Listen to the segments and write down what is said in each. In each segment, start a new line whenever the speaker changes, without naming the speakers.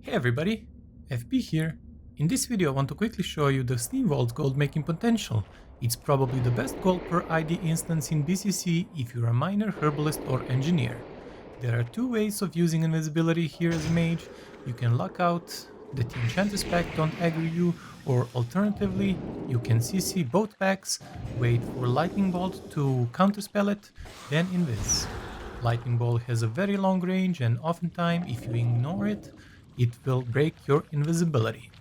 Hey everybody, FB here. In this video I want to quickly show you the Steamvault gold making potential. It's probably the best gold per ID instance in BCC if you're a miner, herbalist or engineer. There are two ways of using invisibility here as a mage. You can lock out that the enchanters pack don't aggro you, or alternatively you can CC both packs, wait for lightning bolt to counterspell it, then invis. Lightning bolt has a very long range and oftentimes if you ignore it, it will break your invisibility.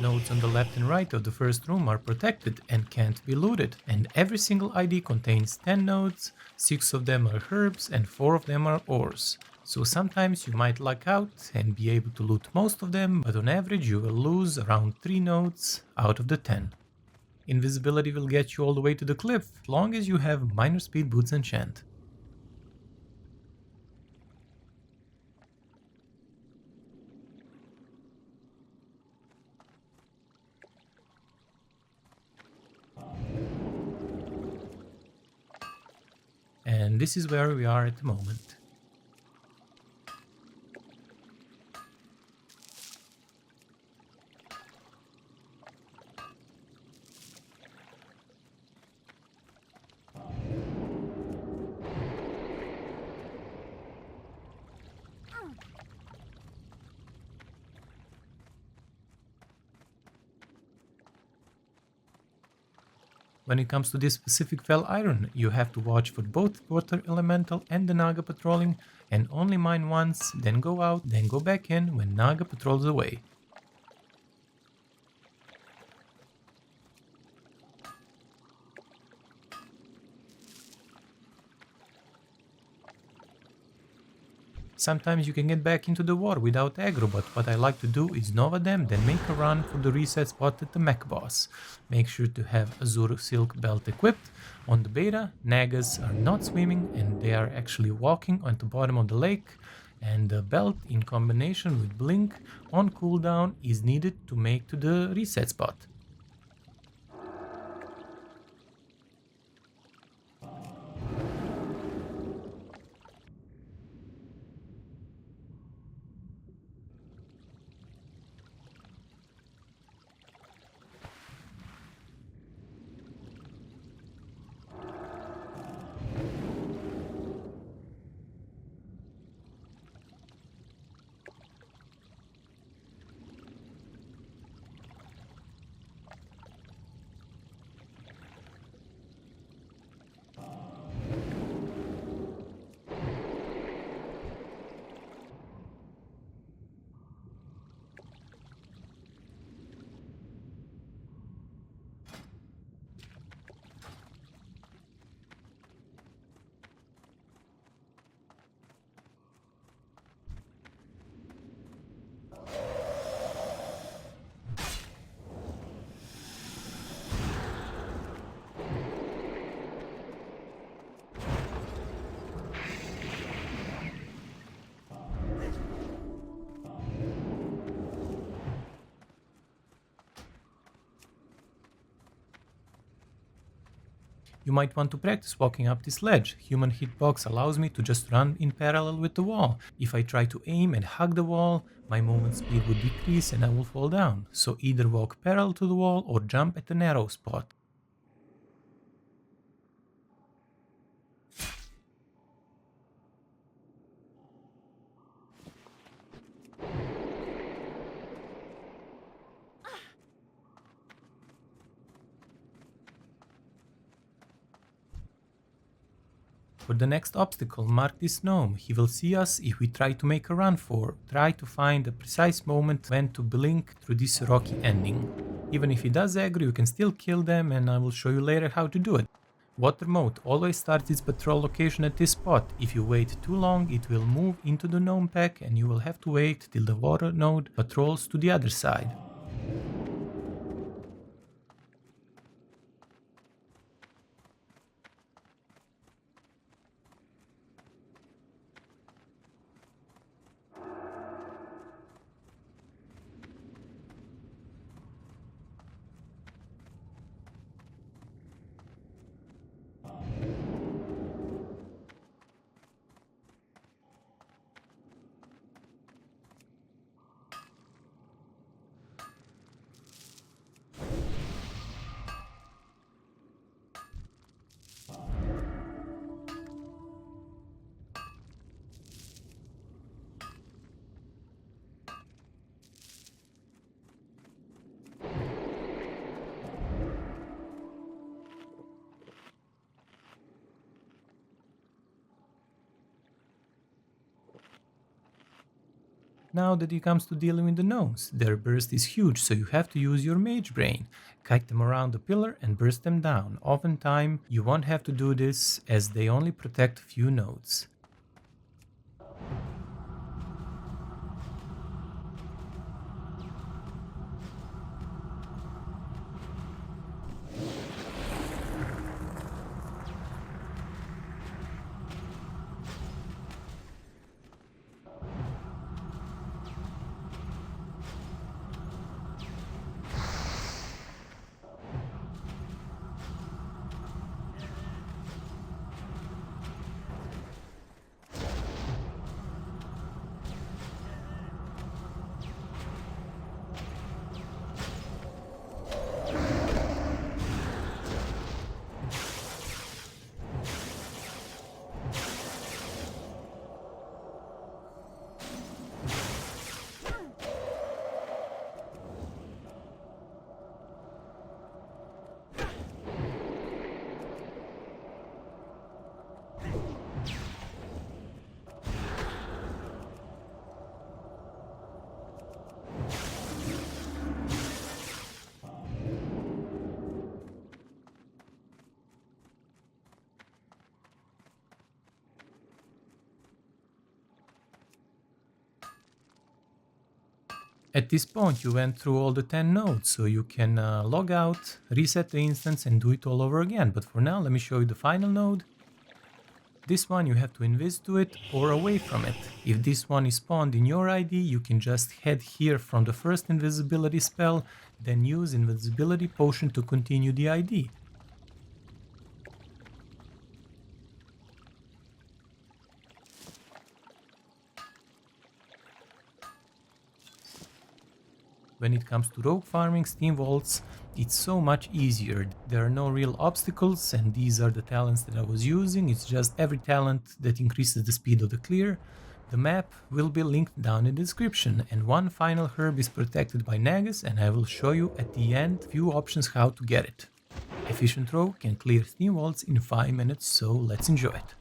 Nodes on the left and right of the first room are protected and can't be looted, and every single ID contains 10 nodes, 6 of them are herbs and 4 of them are ores. So sometimes you might luck out and be able to loot most of them, but on average you will lose around 3 nodes out of the 10. Invisibility will get you all the way to the cliff, as long as you have minor speed boots enchant. And this is where we are at the moment. When it comes to this specific fell iron, you have to watch for both water elemental and the Naga patrolling, and only mine once, then go out, then go back in when Naga patrols away. Sometimes you can get back into the war without aggro, but what I like to do is Nova them, then make a run for the reset spot at the mech boss. Make sure to have Azure Silk Belt equipped. On the beta, Nagas are not swimming and they are actually walking on the bottom of the lake, and the belt in combination with Blink on cooldown is needed to make to the reset spot. You might want to practice walking up this ledge. Human hitbox allows me to just run in parallel with the wall. If I try to aim and hug the wall, my movement speed would decrease and I will fall down. So either walk parallel to the wall or jump at the narrow spot. For the next obstacle, mark this gnome. He will see us if we try to make a run for. Try to find the precise moment when to blink through this rocky ending. Even if he does aggro, you can still kill them and I will show you later how to do it. Water mode always starts its patrol location at this spot. If you wait too long, it will move into the gnome pack and you will have to wait till the water node patrols to the other side. Now that it comes to dealing with the gnomes, their burst is huge, so you have to use your mage brain. Kite them around the pillar and burst them down. Oftentimes, you won't have to do this as they only protect a few nodes. At this point, you went through all the 10 nodes, so you can log out, reset the instance and do it all over again. But for now, let me show you the final node. This one you have to invis to it or away from it. If this one is spawned in your ID, you can just head here from the first invisibility spell, then use invisibility potion to continue the ID. When it comes to rogue farming Steamvaults, it's so much easier. There are no real obstacles, and these are the talents that I was using. It's just every talent that increases the speed of the clear. The map will be linked down in the description, and one final herb is protected by Nagus, and I will show you at the end few options how to get it. Efficient Rogue can clear Steamvaults in 5 minutes, so let's enjoy it.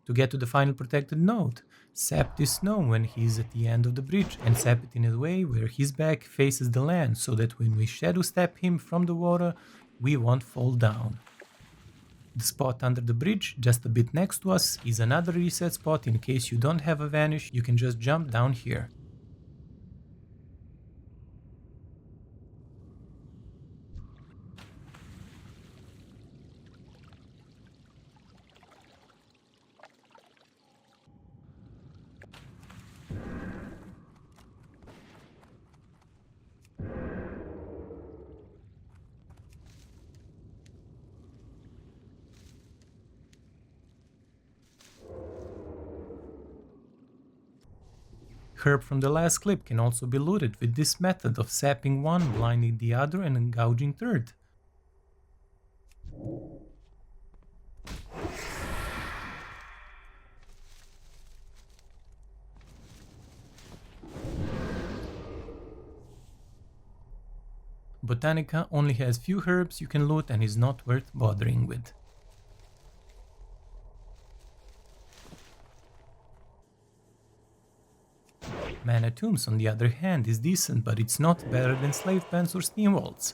To get to the final protected node, sap this gnome when he's at the end of the bridge and sap it in a way where his back faces the land so that when we shadow step him from the water, we won't fall down. The spot under the bridge, just a bit next to us, is another reset spot. In case you don't have a vanish, you can just jump down here. Herb from the last clip can also be looted with this method of sapping one, blinding the other and gouging third. Botanica only has few herbs you can loot and is not worth bothering with. Mana Tombs, on the other hand, is decent, but it's not better than Slave Pens or Steam Vaults.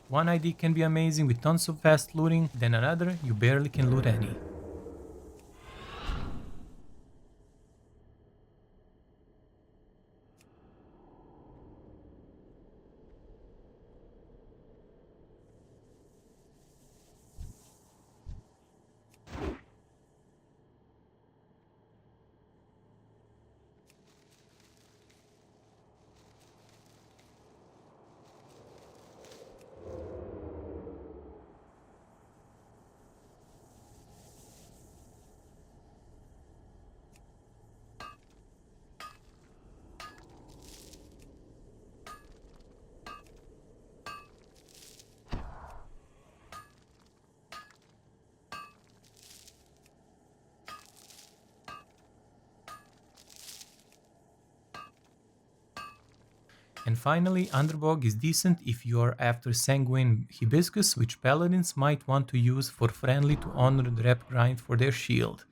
One ID can be amazing with tons of fast looting, then another you barely can loot any. And finally, Underbog is decent if you are after Sanguine Hibiscus, which paladins might want to use for friendly to honored rep grind for their shield.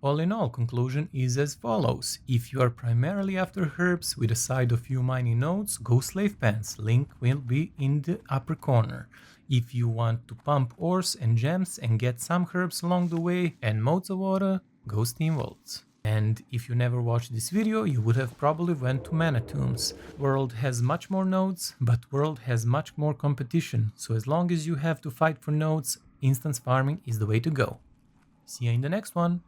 All in all, conclusion is as follows. If you are primarily after herbs with a side of few mining nodes, go Slave Pants, link will be in the upper corner. If you want to pump ores and gems and get some herbs along the way and modes of water, go Steam Vaults. And if you never watched this video, you would have probably went to Mana Tombs. World has much more nodes, but World has much more competition, so as long as you have to fight for nodes, instance farming is the way to go. See you in the next one!